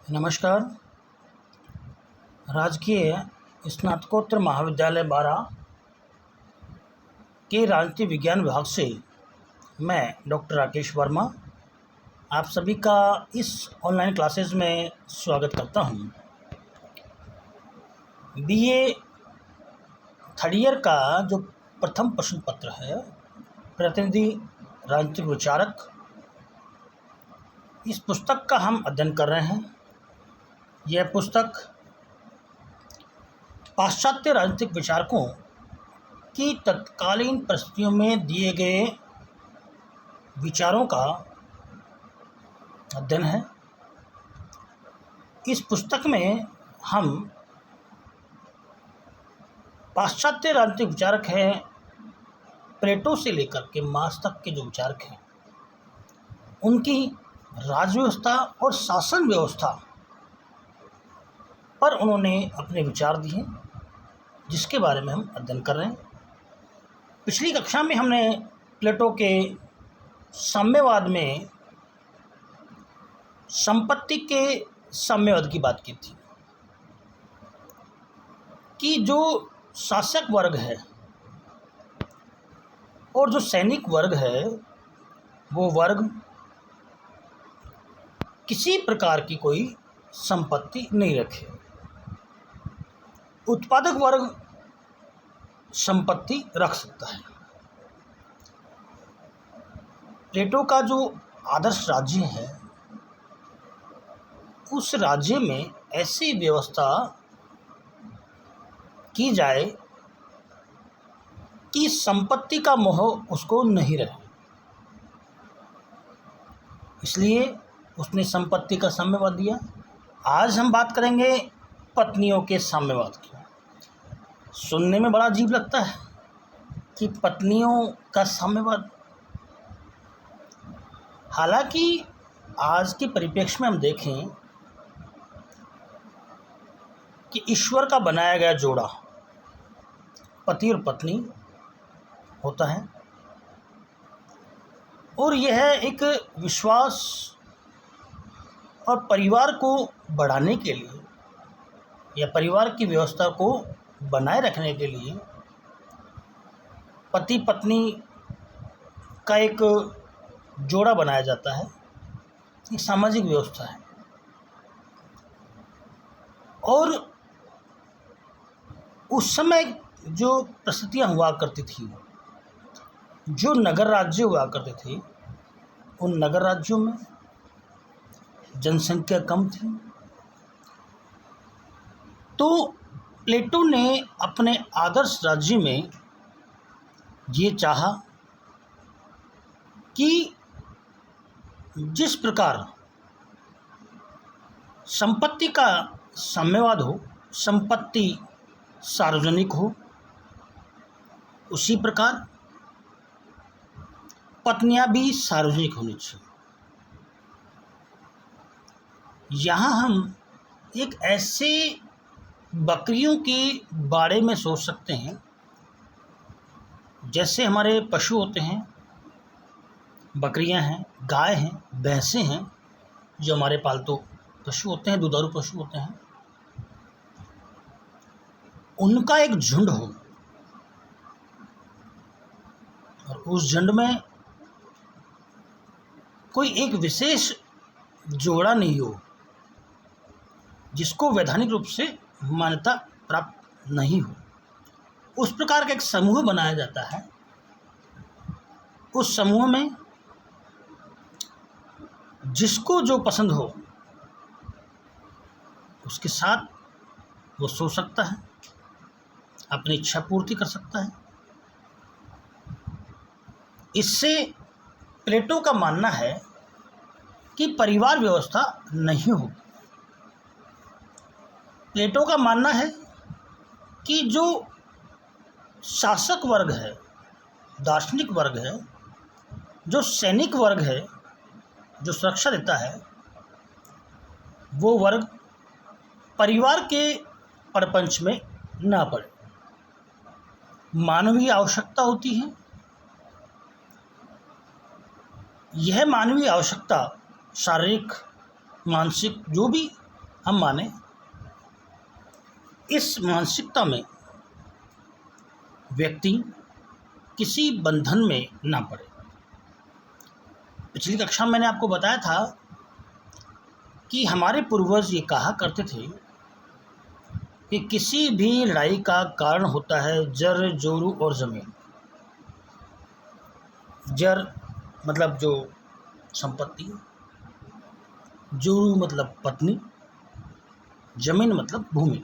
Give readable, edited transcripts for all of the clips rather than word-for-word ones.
नमस्कार। राजकीय स्नातकोत्तर महाविद्यालय बारा के राजनीति विज्ञान विभाग से मैं डॉक्टर राकेश वर्मा आप सभी का इस ऑनलाइन क्लासेस में स्वागत करता हूं। बीए थर्ड ईयर का जो प्रथम प्रश्न पत्र है, प्रतिनिधि राजनीतिक विचारक, इस पुस्तक का हम अध्ययन कर रहे हैं। यह पुस्तक पाश्चात्य राजनीतिक विचारकों की तत्कालीन परिस्थितियों में दिए गए विचारों का अध्ययन है। इस पुस्तक में हम पाश्चात्य राजनीतिक विचारक हैं, प्लेटो से लेकर के मार्क्स तक के जो विचारक हैं, उनकी राज व्यवस्था और शासन व्यवस्था पर उन्होंने अपने विचार दिए, जिसके बारे में हम अध्ययन कर रहे हैं। पिछली कक्षा में हमने प्लेटो के साम्यवाद में संपत्ति के साम्यवाद की बात की थी कि जो शासक वर्ग है और जो सैनिक वर्ग है, वो वर्ग किसी प्रकार की कोई संपत्ति नहीं रखे। उत्पादक वर्ग संपत्ति रख सकता है। प्लेटो का जो आदर्श राज्य है, उस राज्य में ऐसी व्यवस्था की जाए कि संपत्ति का मोह उसको नहीं रहे। इसलिए उसने संपत्ति का साम्यवाद दिया। आज हम बात करेंगे पत्नियों के साम्यवाद की। सुनने में बड़ा अजीब लगता है कि पत्नियों का साम्यवाद, हालांकि आज के परिप्रेक्ष्य में हम देखें कि ईश्वर का बनाया गया जोड़ा पति और पत्नी होता है, और यह एक विश्वास और परिवार को बढ़ाने के लिए या परिवार की व्यवस्था को बनाए रखने के लिए पति पत्नी का एक जोड़ा बनाया जाता है। एक सामाजिक व्यवस्था है। और उस समय जो परिस्थितियाँ हुआ करती थी, जो नगर राज्य हुआ करते थे, उन नगर राज्यों में जनसंख्या कम थी। तो प्लेटो ने अपने आदर्श राज्य में ये चाहा कि जिस प्रकार संपत्ति का साम्यवाद हो, संपत्ति सार्वजनिक हो, उसी प्रकार पत्नियां भी सार्वजनिक होनी चाहिए। यहाँ हम एक ऐसे बकरियों के बारे में सोच सकते हैं, जैसे हमारे पशु होते हैं, बकरियां हैं, गाय हैं, भैंसें हैं, जो हमारे पालतू पशु होते हैं, दुधारू पशु होते हैं। उनका एक झुंड हो और उस झुंड में कोई एक विशेष जोड़ा नहीं हो जिसको वैधानिक रूप से मान्यता प्राप्त नहीं हो। उस प्रकार का एक समूह बनाया जाता है। उस समूह में जिसको जो पसंद हो उसके साथ वो सो सकता है, अपनी इच्छा पूर्ति कर सकता है। इससे प्लेटो का मानना है कि परिवार व्यवस्था नहीं होगी। प्लेटो का मानना है कि जो शासक वर्ग है, दार्शनिक वर्ग है, जो सैनिक वर्ग है, जो सुरक्षा देता है, वो वर्ग परिवार के प्रपंच में ना पड़े। मानवीय आवश्यकता होती है। यह मानवीय आवश्यकता शारीरिक, मानसिक जो भी हम माने इस मानसिकता में व्यक्ति किसी बंधन में ना पड़े। पिछली कक्षा में मैंने आपको बताया था कि हमारे पूर्वज ये कहा करते थे कि किसी भी लड़ाई का कारण होता है जर, जोरू और ज़मीन। जर मतलब जो संपत्ति, जोरू मतलब पत्नी, जमीन मतलब भूमि।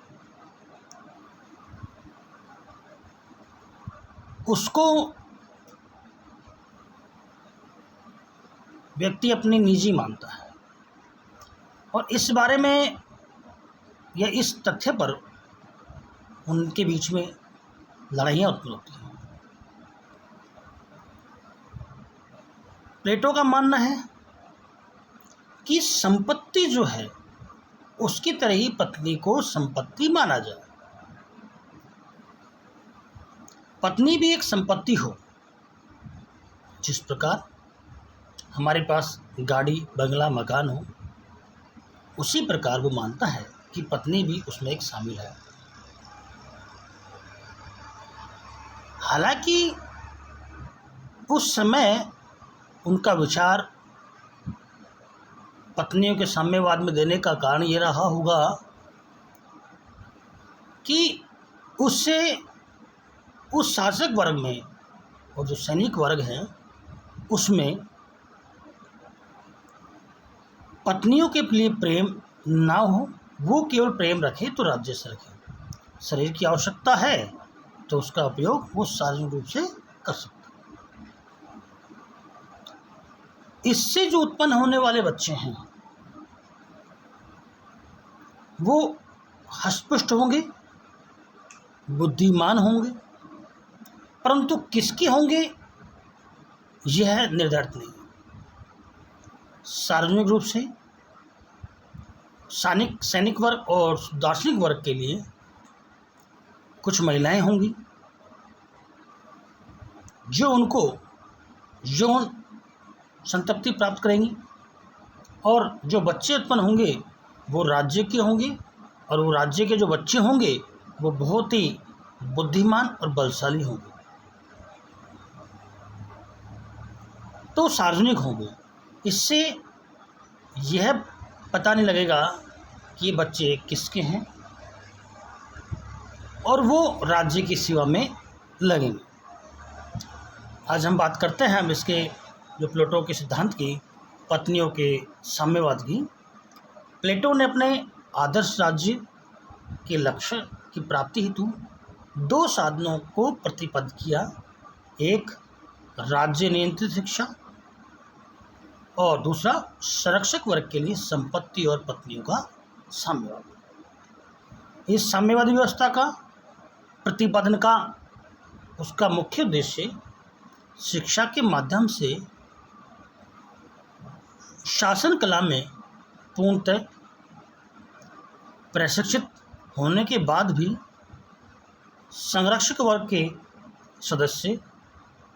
उसको व्यक्ति अपनी निजी मानता है और इस बारे में या इस तथ्य पर उनके बीच में लड़ाइयाँ उत्पन्न होती हैं। प्लेटो का मानना है कि संपत्ति जो है उसकी तरह ही पत्नी को संपत्ति माना जाए। पत्नी भी एक संपत्ति हो। जिस प्रकार हमारे पास गाड़ी, बंगला, मकान हो, उसी प्रकार वो मानता है कि पत्नी भी उसमें एक शामिल है। हालांकि उस समय उनका विचार पत्नियों के साम्यवाद में देने का कारण ये रहा होगा कि उससे उस शासक वर्ग में और जो सैनिक वर्ग है उसमें पत्नियों के लिए प्रेम ना हो। वो केवल प्रेम रखे तो राज्य से रखे। शरीर की आवश्यकता है तो उसका उपयोग वो सार्वजनिक रूप से कर सकता है। इससे जो उत्पन्न होने वाले बच्चे हैं वो हष्टपुष्ट होंगे, बुद्धिमान होंगे, परंतु किसके होंगे यह निर्धारित नहीं। सार्वजनिक रूप से सैनिक वर्ग और दार्शनिक वर्ग के लिए कुछ महिलाएं होंगी जो उनको यौन संतृप्ति प्राप्त करेंगी, और जो बच्चे उत्पन्न होंगे वो राज्य के होंगे, और वो राज्य के जो बच्चे होंगे वो बहुत ही बुद्धिमान और बलशाली होंगे। तो सार्वजनिक होंगे। इससे यह पता नहीं लगेगा कि ये बच्चे किसके हैं और वो राज्य की सेवा में लगेंगे। आज हम बात करते हैं हम इसके जो प्लेटो के सिद्धांत की, पत्नियों के साम्यवाद की। प्लेटो ने अपने आदर्श राज्य के लक्ष्य की प्राप्ति हेतु दो साधनों को प्रतिपादित किया। एक राज्य नियंत्रित शिक्षा और दूसरा संरक्षक वर्ग के लिए संपत्ति और पत्नियों का साम्यवाद। इस साम्यवादी व्यवस्था का प्रतिपादन का उसका मुख्य उद्देश्य शिक्षा के माध्यम से शासन कला में पूर्णतः प्रशिक्षित होने के बाद भी संरक्षक वर्ग के सदस्य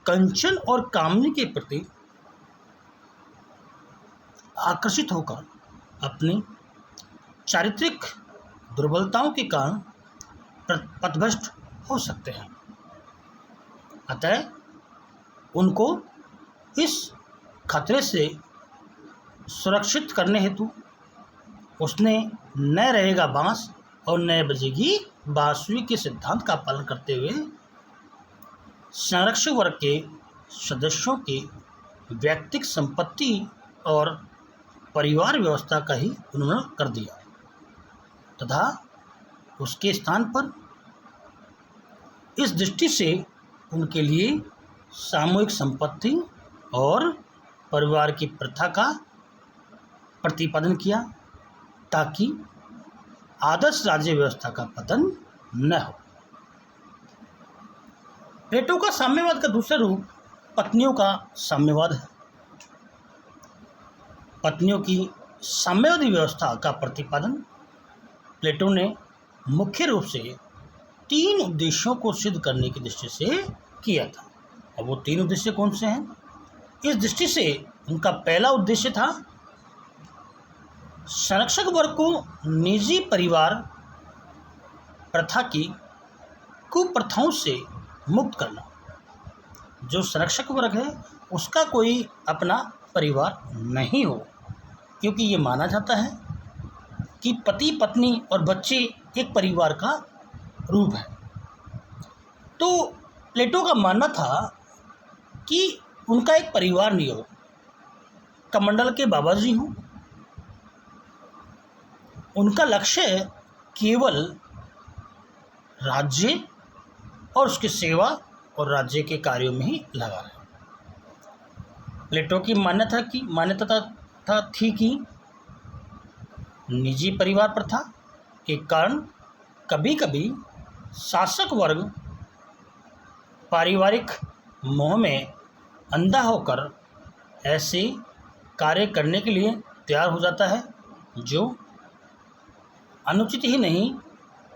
कंचन और कामनी के प्रति आकर्षित होकर अपनी चारित्रिक दुर्बलताओं के कारण पथभ्रष्ट हो सकते हैं। अतः उनको इस खतरे से सुरक्षित करने हेतु उसने न रहेगा बांस और न बजेगी बांसुरी के सिद्धांत का पालन करते हुए संरक्षक वर्ग के सदस्यों की व्यक्तिगत संपत्ति और परिवार व्यवस्था का ही उन्मूलन कर दिया तथा उसके स्थान पर इस दृष्टि से उनके लिए सामूहिक संपत्ति और परिवार की प्रथा का प्रतिपादन किया ताकि आदर्श राज्य व्यवस्था का पतन न हो। प्लेटो का साम्यवाद का दूसरा रूप पत्नियों का साम्यवाद है। पत्नियों की साम्यवादी व्यवस्था का प्रतिपादन प्लेटो ने मुख्य रूप से तीन उद्देश्यों को सिद्ध करने की दृष्टि से किया था। और वो तीन उद्देश्य कौन से हैं? इस दृष्टि से उनका पहला उद्देश्य था संरक्षक वर्ग को निजी परिवार प्रथा की कुप्रथाओं से मुक्त करना। जो संरक्षक वर्ग है उसका कोई अपना परिवार नहीं हो, क्योंकि ये माना जाता है कि पति पत्नी और बच्चे एक परिवार का रूप है। तो प्लेटो का मानना था कि उनका एक परिवार नहीं हो, कमंडल के बाबा जी हों। उनका लक्ष्य केवल राज्य और उसकी सेवा और राज्य के कार्यों में ही लगा है। प्लेटो की मान्यता थी कि निजी परिवार प्रथा के कारण कभी कभी शासक वर्ग पारिवारिक मोह में अंधा होकर ऐसे कार्य करने के लिए तैयार हो जाता है जो अनुचित ही नहीं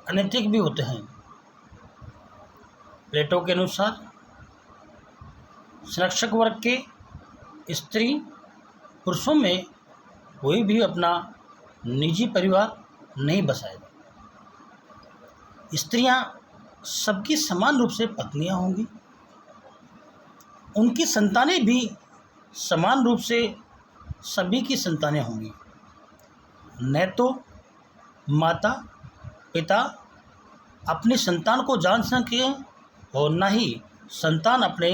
अनैतिक भी होते हैं। प्लेटो के अनुसार संरक्षक वर्ग के स्त्री पुरुषों में कोई भी अपना निजी परिवार नहीं बसाएगा। स्त्रियां सबकी समान रूप से पत्नियां होंगी, उनकी संतानें भी समान रूप से सभी की संतानें होंगी। न तो माता पिता अपनी संतान को जान सके और न ही संतान अपने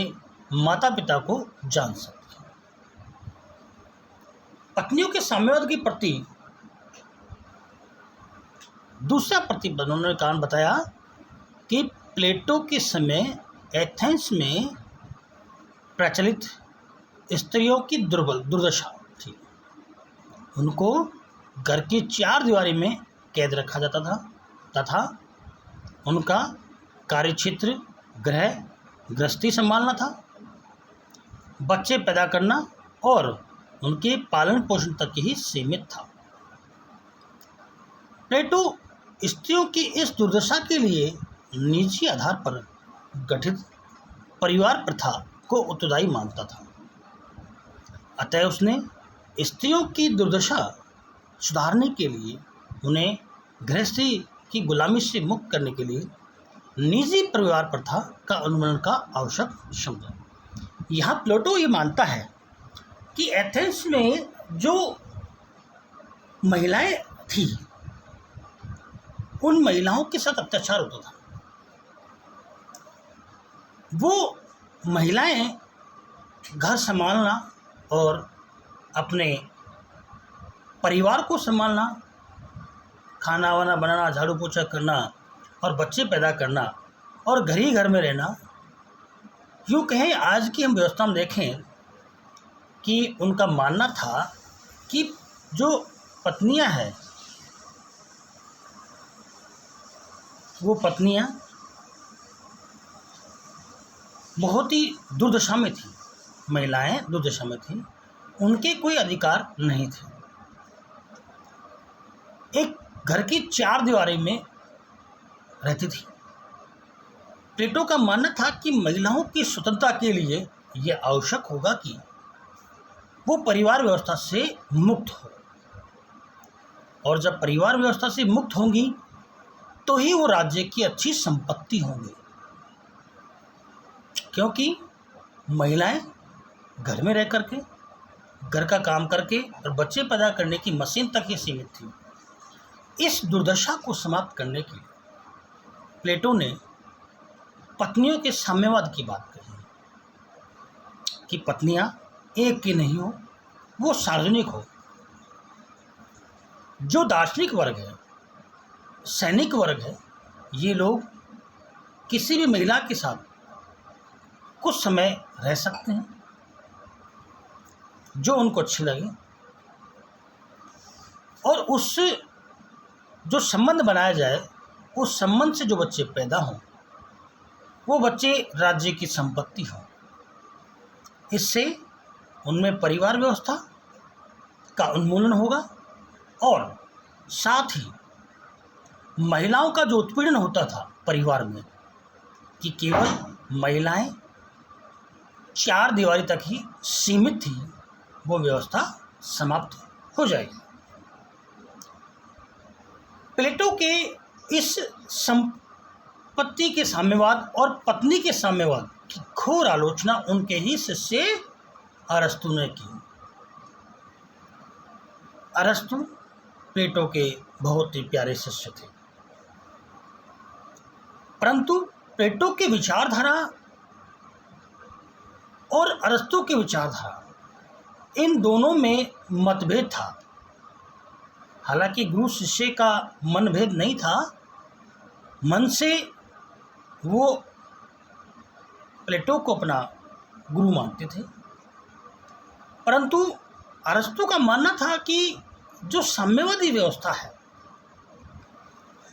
माता पिता को जान सके। पत्नियों के साम्यवाद के प्रति दूसरा प्रतिबंध उन्होंने कारण बताया कि प्लेटो के समय एथेंस में प्रचलित स्त्रियों की दुर्दशा थी। उनको घर की 4 दीवारी में कैद रखा जाता था तथा उनका कार्यक्षेत्र गृहस्थी संभालना था, बच्चे पैदा करना और उनके पालन पोषण तक ही सीमित था। प्लेटो स्त्रियों की इस दुर्दशा के लिए निजी आधार पर गठित परिवार प्रथा को उत्तरदायी मानता था। अतः उसने स्त्रियों की दुर्दशा सुधारने के लिए उन्हें गृहस्थी की गुलामी से मुक्त करने के लिए निजी परिवार प्रथा का उन्मूलन का आवश्यक समझा। यहाँ प्लेटो ये मानता है कि एथेंस में जो महिलाएं थी उन महिलाओं के साथ अत्याचार होता था। वो महिलाएं घर संभालना और अपने परिवार को संभालना, खाना वाना बनाना, झाड़ू पोछा करना और बच्चे पैदा करना और घर ही घर में रहना, यूँ कहें आज की हम व्यवस्था में देखें कि उनका मानना था कि जो पत्नियां हैं वो पत्नियां बहुत ही दुर्दशा में थी, महिलाएं दुर्दशा में थीं, उनके कोई अधिकार नहीं थे। एक घर की 4 दीवारी में रहती थी। प्लेटो का मानना था कि महिलाओं की स्वतंत्रता के लिए यह आवश्यक होगा कि वो परिवार व्यवस्था से मुक्त हो, और जब परिवार व्यवस्था से मुक्त होंगी तो ही वो राज्य की अच्छी संपत्ति होंगी, क्योंकि महिलाएं घर में रह करके घर का काम करके और बच्चे पैदा करने की मशीन तक ही सीमित थी। इस दुर्दशा को समाप्त करने के लिए प्लेटो ने पत्नियों के साम्यवाद की बात कही कि पत्नियां एक की नहीं हो, वो सार्वजनिक हो। जो दार्शनिक वर्ग है, सैनिक वर्ग है, ये लोग किसी भी महिला के साथ कुछ समय रह सकते हैं जो उनको अच्छी लगे, और उससे जो संबंध बनाया जाए उस संबंध से जो बच्चे पैदा हों वो बच्चे राज्य की संपत्ति हों। इससे उनमें परिवार व्यवस्था का उन्मूलन होगा और साथ ही महिलाओं का जो उत्पीड़न होता था परिवार में कि केवल महिलाएं 4 दीवारी तक ही सीमित थी, वो व्यवस्था समाप्त हो जाएगी। प्लेटो के इस संपत्ति के साम्यवाद और पत्नी के साम्यवाद की घोर आलोचना उनके ही शिष्य अरस्तु ने की। अरस्तु प्लेटो के बहुत ही प्यारे शिष्य थे, परंतु प्लेटो की विचारधारा और अरस्तु की विचारधारा, इन दोनों में मतभेद था। हालांकि गुरु शिष्य का मनभेद नहीं था, मन से वो प्लेटो को अपना गुरु मानते थे, परंतु अरस्तु का मानना था कि जो साम्यवादी व्यवस्था है,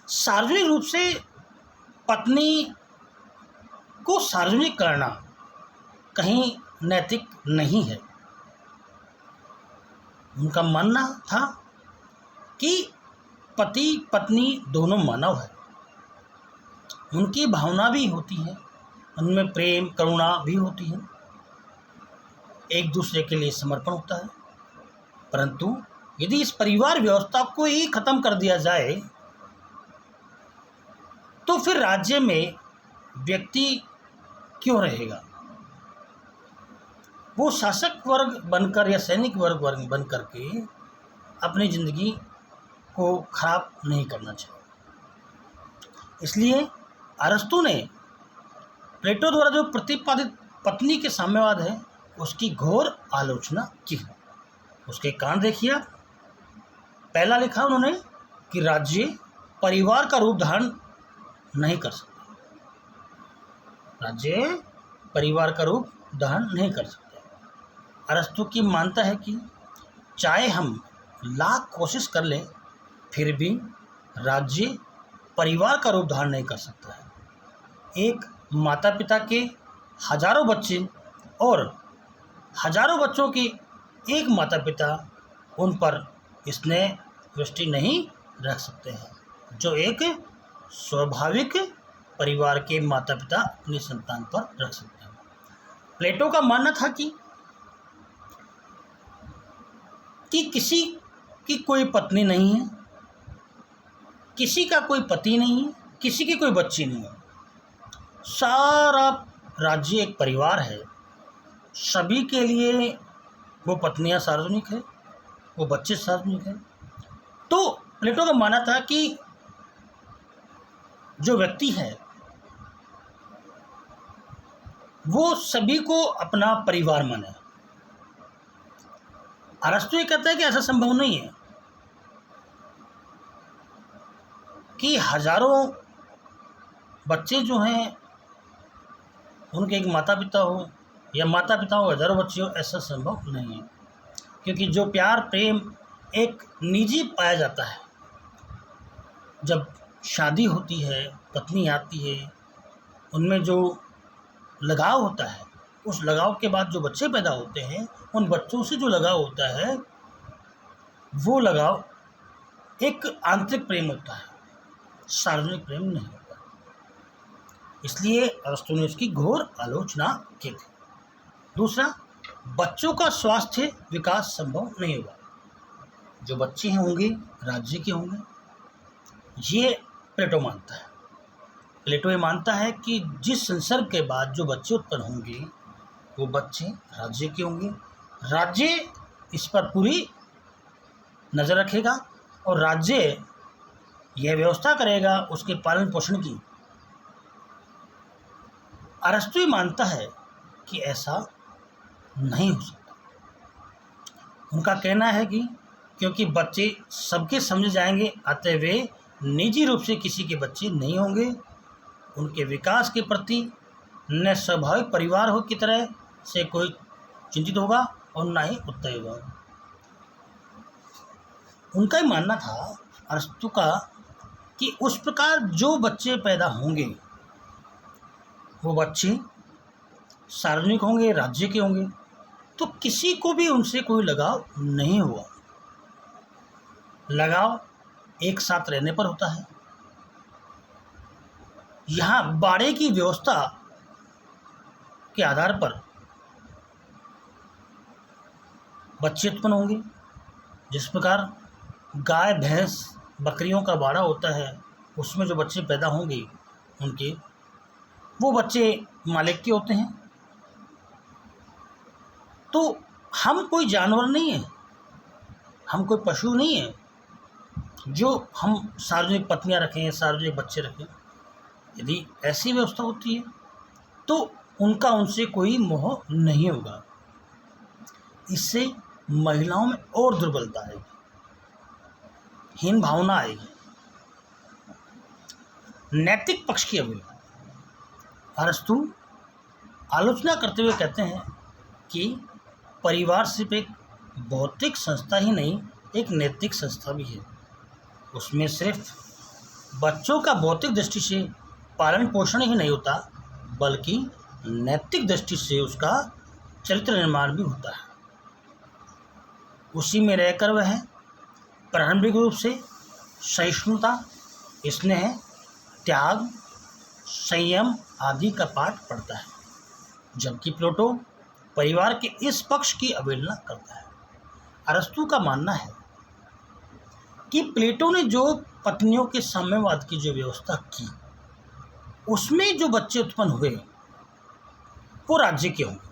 सार्वजनिक रूप से पत्नी को सार्वजनिक करना कहीं नैतिक नहीं है। उनका मानना था कि पति पत्नी दोनों मानव है, उनकी भावना भी होती है, उनमें प्रेम करुणा भी होती है, एक दूसरे के लिए समर्पण होता है। परंतु यदि इस परिवार व्यवस्था को ही खत्म कर दिया जाए तो फिर राज्य में व्यक्ति क्यों रहेगा? वो शासक वर्ग बनकर या सैनिक वर्ग बनकर के अपनी ज़िंदगी को खराब नहीं करना चाहिए। इसलिए अरस्तु ने प्लेटो द्वारा जो प्रतिपादित पत्नी के साम्यवाद है उसकी घोर आलोचना की है। उसके कारण देखिए, पहला लिखा उन्होंने कि राज्य परिवार का रूप धारण नहीं कर सकते, राज्य परिवार का रूप धारण नहीं कर सकते। अरस्तु की मानता है कि चाहे हम लाख कोशिश कर लें फिर भी राज्य परिवार का रूप धारण नहीं कर सकता है। एक माता पिता के हजारों बच्चे और हजारों बच्चों के एक माता पिता उन पर स्नेह दृष्टि नहीं रख सकते हैं जो एक स्वाभाविक परिवार के माता पिता अपनी संतान पर रख सकते हैं। प्लेटो का मानना था कि किसी की कोई पत्नी नहीं है, किसी का कोई पति नहीं है, किसी की कोई बच्ची नहीं है, सारा राज्य एक परिवार है, सभी के लिए वो पत्नियां सार्वजनिक है, वो बच्चे सार्वजनिक है। तो प्लेटो का मानना था कि जो व्यक्ति है वो सभी को अपना परिवार माने। अरस्तु ये कहता है कि ऐसा संभव नहीं है कि हजारों बच्चे जो हैं उनके एक माता पिता हो या माता पिता हो हजारों बच्चे हो, ऐसा संभव नहीं है। क्योंकि जो प्यार प्रेम एक निजी पाया जाता है, जब शादी होती है, पत्नी आती है, उनमें जो लगाव होता है, उस लगाव के बाद जो बच्चे पैदा होते हैं, उन बच्चों से जो लगाव होता है वो लगाव एक आंतरिक प्रेम होता है, सार्वजनिक प्रेम नहीं होता। इसलिए अरस्तु ने इसकी घोर आलोचना की थी। दूसरा, बच्चों का स्वास्थ्य विकास संभव नहीं होगा। जो बच्चे होंगे राज्य के होंगे, ये प्लेटो मानता है। प्लेटो ये मानता है कि जिस संसर्ग के बाद जो बच्चे उत्पन्न होंगे वो बच्चे राज्य के होंगे, राज्य इस पर पूरी नज़र रखेगा और राज्य यह व्यवस्था करेगा उसके पालन पोषण की। अरस्तु ये मानता है कि ऐसा नहीं हो सकता। उनका कहना है कि क्योंकि बच्चे सबके समझे जाएंगे, अतः वे निजी रूप से किसी के बच्चे नहीं होंगे, उनके विकास के प्रति न स्वाभाविक परिवार हो की तरह से कोई चिंतित होगा और न ही उत्तर होगा। उनका ही मानना था अरस्तु का कि उस प्रकार जो बच्चे पैदा होंगे वो बच्चे सार्वजनिक होंगे, राज्य के होंगे, तो किसी को भी उनसे कोई लगाव नहीं हुआ। लगाव एक साथ रहने पर होता है। यहाँ बाड़े की व्यवस्था के आधार पर बच्चे उत्पन्न होंगे। जिस प्रकार गाय भैंस बकरियों का बाड़ा होता है, उसमें जो बच्चे पैदा होंगे उनके, वो बच्चे मालिक के होते हैं। तो हम कोई जानवर नहीं है, हम कोई पशु नहीं है जो हम सार्वजनिक पत्नियां रखें, सार्वजनिक बच्चे रखें। यदि ऐसी व्यवस्था होती है तो उनका उनसे कोई मोह नहीं होगा। इससे महिलाओं में और दुर्बलता आएगी, हीन भावना आएगी। नैतिक पक्ष की अवहेलना, अरस्तु आलोचना करते हुए कहते हैं कि परिवार सिर्फ एक भौतिक संस्था ही नहीं, एक नैतिक संस्था भी है। उसमें सिर्फ बच्चों का भौतिक दृष्टि से पालन पोषण ही नहीं होता, बल्कि नैतिक दृष्टि से उसका चरित्र निर्माण भी होता है। उसी में रहकर वह प्रारंभिक रूप से सहिष्णुता, स्नेह, त्याग, संयम आदि का पाठ पढ़ता है, जबकि प्लेटो परिवार के इस पक्ष की अवहेलना करता है। अरस्तु का मानना है कि प्लेटो ने जो पत्नियों के साम्यवाद की जो व्यवस्था की, उसमें जो बच्चे उत्पन्न हुए वो राज्य के होंगे,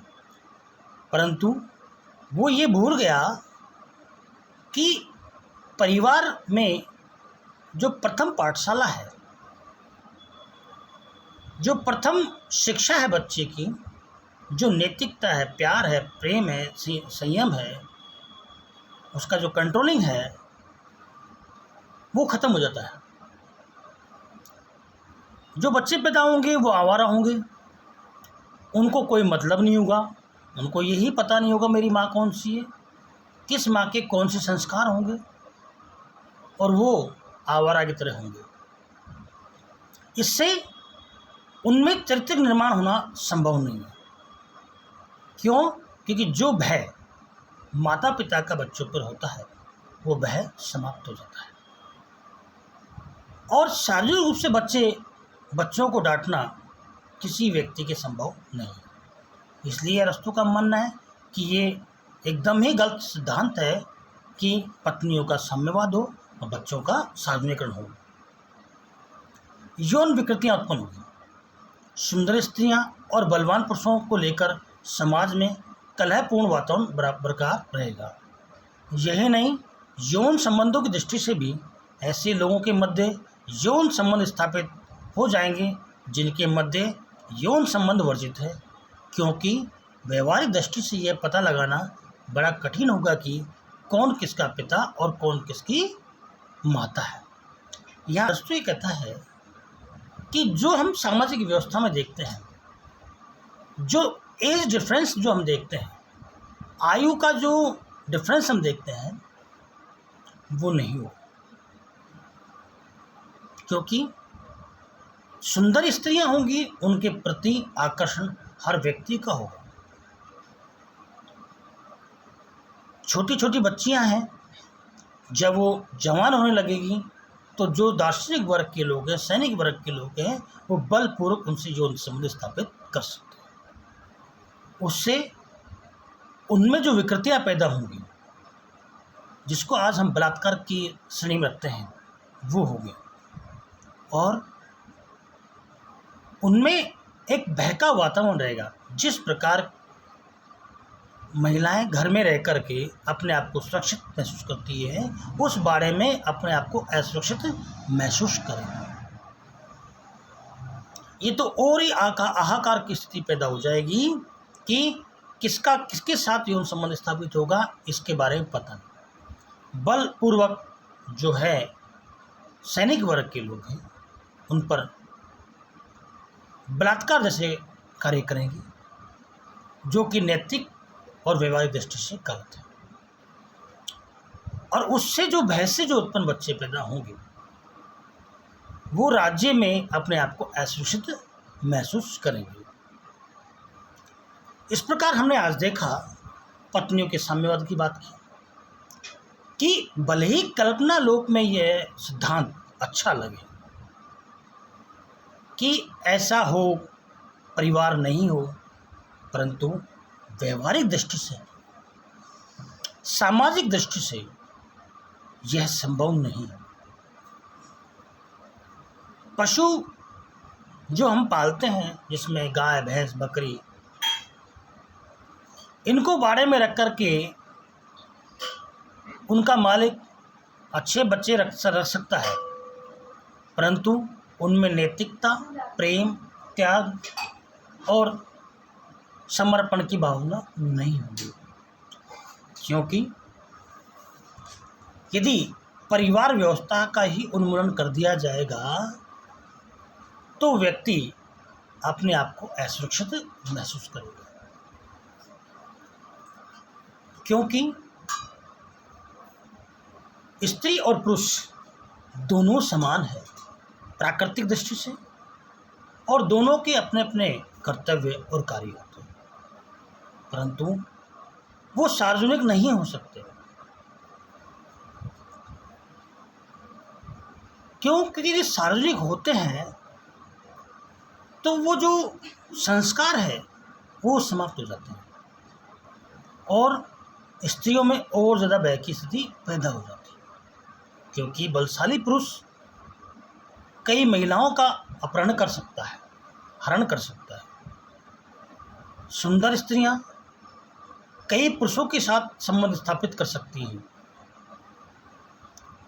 परंतु वो ये भूल गया कि परिवार में जो प्रथम पाठशाला है, जो प्रथम शिक्षा है बच्चे की, जो नैतिकता है, प्यार है, प्रेम है, संयम है, उसका जो कंट्रोलिंग है, वो ख़त्म हो जाता है। जो बच्चे पैदा होंगे वो आवारा होंगे, उनको कोई मतलब नहीं होगा, उनको यही पता नहीं होगा मेरी माँ कौन सी है, किस माँ के कौन से संस्कार होंगे, और वो आवारा की तरह होंगे। इससे उनमें चरित्र निर्माण होना संभव नहीं है। क्यों? क्योंकि जो भय माता पिता का बच्चों पर होता है वो भय समाप्त हो जाता है। और शारीरिक रूप से बच्चों को डांटना किसी व्यक्ति के संभव नहीं है। इसलिए अरस्तु का मानना है कि ये एकदम ही गलत सिद्धांत है कि पत्नियों का साम्यवाद हो और बच्चों का सार्वजनिकरण हो। यौन विकृतियाँ उत्पन्न होगी, सुंदर स्त्रियां और बलवान पुरुषों को लेकर समाज में कलहपूर्ण वातावरण बरकरार रहेगा। यही नहीं, यौन संबंधों की दृष्टि से भी ऐसे लोगों के मध्य यौन संबंध स्थापित हो जाएंगे जिनके मध्य यौन संबंध वर्जित है, क्योंकि व्यवहारिक दृष्टि से यह पता लगाना बड़ा कठिन होगा कि कौन किसका पिता और कौन किसकी माता है। यहाँ अरस्तु ये कहता है कि जो हम सामाजिक व्यवस्था में देखते हैं, जो एज डिफरेंस जो हम देखते हैं, आयु का जो डिफरेंस हम देखते हैं, वो नहीं हो, क्योंकि सुंदर स्त्रियां होंगी, उनके प्रति आकर्षण हर व्यक्ति का होगा। छोटी छोटी बच्चियां हैं, जब वो जवान होने लगेगी तो जो दार्शनिक वर्ग के लोग हैं, सैनिक वर्ग के लोग हैं, वो बलपूर्वक उनसे यौन संबंध स्थापित कर सकते हैं। उससे उनमें जो विकृतियां पैदा होंगी, जिसको आज हम बलात्कार की श्रेणी में रखते हैं, वो होगी, और उनमें एक बहका वातावरण रहेगा। जिस प्रकार महिलाएं घर में रह कर के अपने आप को सुरक्षित महसूस करती है, उस बारे में अपने आप को असुरक्षित महसूस करेंगे। ये तो और ही हाहाकार की स्थिति पैदा हो जाएगी कि किसके साथ यौन संबंध स्थापित होगा, इसके बारे में पता नहीं। बलपूर्वक जो है सैनिक वर्ग के लोग हैं, उन पर बलात्कार जैसे कार्य करेंगे, जो कि नैतिक और व्यवहारिक दृष्टि से गलत है। और उससे जो भय से जो उत्पन्न बच्चे पैदा होंगे, वो राज्य में अपने आप को असुरक्षित महसूस करेंगे। इस प्रकार हमने आज देखा, पत्नियों के साम्यवाद की बात की, कि भले ही कल्पना लोक में यह सिद्धांत अच्छा लगे कि ऐसा हो, परिवार नहीं हो, परंतु व्यवहारिक दृष्टि से, सामाजिक दृष्टि से यह संभव नहीं है। पशु जो हम पालते हैं, जिसमें गाय, भैंस, बकरी, इनको बाड़े में रख कर के उनका मालिक अच्छे बच्चे रख सकता है, परंतु उनमें नैतिकता, प्रेम, त्याग और समर्पण की भावना नहीं होगी। क्योंकि यदि परिवार व्यवस्था का ही उन्मूलन कर दिया जाएगा तो व्यक्ति अपने आप को असुरक्षित महसूस करेगा। क्योंकि स्त्री और पुरुष दोनों समान है प्राकृतिक दृष्टि से, और दोनों के अपने अपने कर्तव्य और कार्य होते हैं, परंतु वो सार्वजनिक नहीं हो सकते। क्योंकि यदि सार्वजनिक होते हैं तो वो जो संस्कार है वो समाप्त हो जाते हैं और स्त्रियों में और ज़्यादा भय की स्थिति पैदा हो जाती है। क्योंकि बलशाली पुरुष कई महिलाओं का अपहरण कर सकता है, हरण कर सकता है। सुंदर स्त्रियां कई पुरुषों के साथ संबंध स्थापित कर सकती हैं,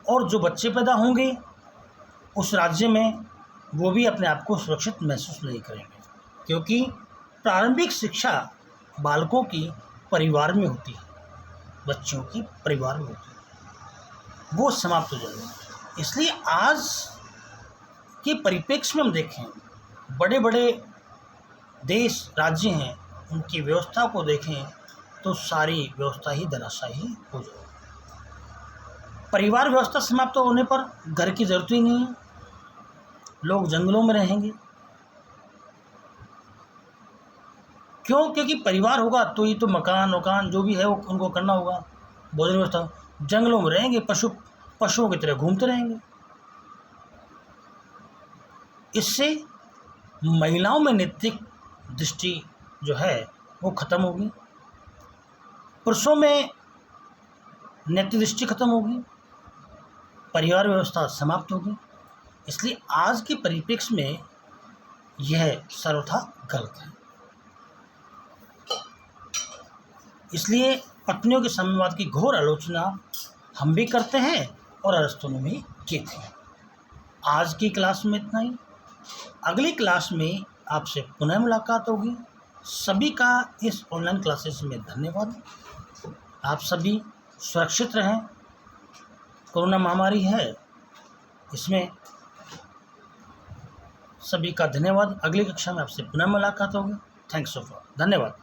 और जो बच्चे पैदा होंगे उस राज्य में वो भी अपने आप को सुरक्षित महसूस नहीं करेंगे। क्योंकि प्रारंभिक शिक्षा बालकों की परिवार में होती है, बच्चों की परिवार में होती है, वो समाप्त हो जाएगी। इसलिए आज के परिप्रेक्ष्य में हम देखें, बड़े बड़े देश, राज्य हैं, उनकी व्यवस्था को देखें तो सारी व्यवस्था ही धराशायी हो जाएगी। परिवार व्यवस्था समाप्त होने पर घर की ज़रूरत ही नहीं है, लोग जंगलों में रहेंगे। क्यों? क्योंकि परिवार होगा तो ये तो मकान जो भी है वो उनको करना होगा, भोजन व्यवस्था। जंगलों में रहेंगे, पशुओं की तरह घूमते रहेंगे। इससे महिलाओं में नैतिक दृष्टि जो है वो खत्म होगी, पुरुषों में नैतिक दृष्टि खत्म होगी, परिवार व्यवस्था समाप्त होगी। इसलिए आज के परिप्रेक्ष्य में यह सर्वथा गलत है। इसलिए पत्नियों के साम्यवाद की घोर आलोचना हम भी करते हैं और अरस्तु ने भी की थी। आज की क्लास में इतना ही। अगली क्लास में आपसे पुनः मुलाकात होगी। सभी का इस ऑनलाइन क्लासेस में धन्यवाद। आप सभी सुरक्षित रहें। कोरोना महामारी है, इसमें सभी का धन्यवाद। अगली कक्षा में आपसे पुनः मुलाकात होगी। Thanks of all. धन्यवाद।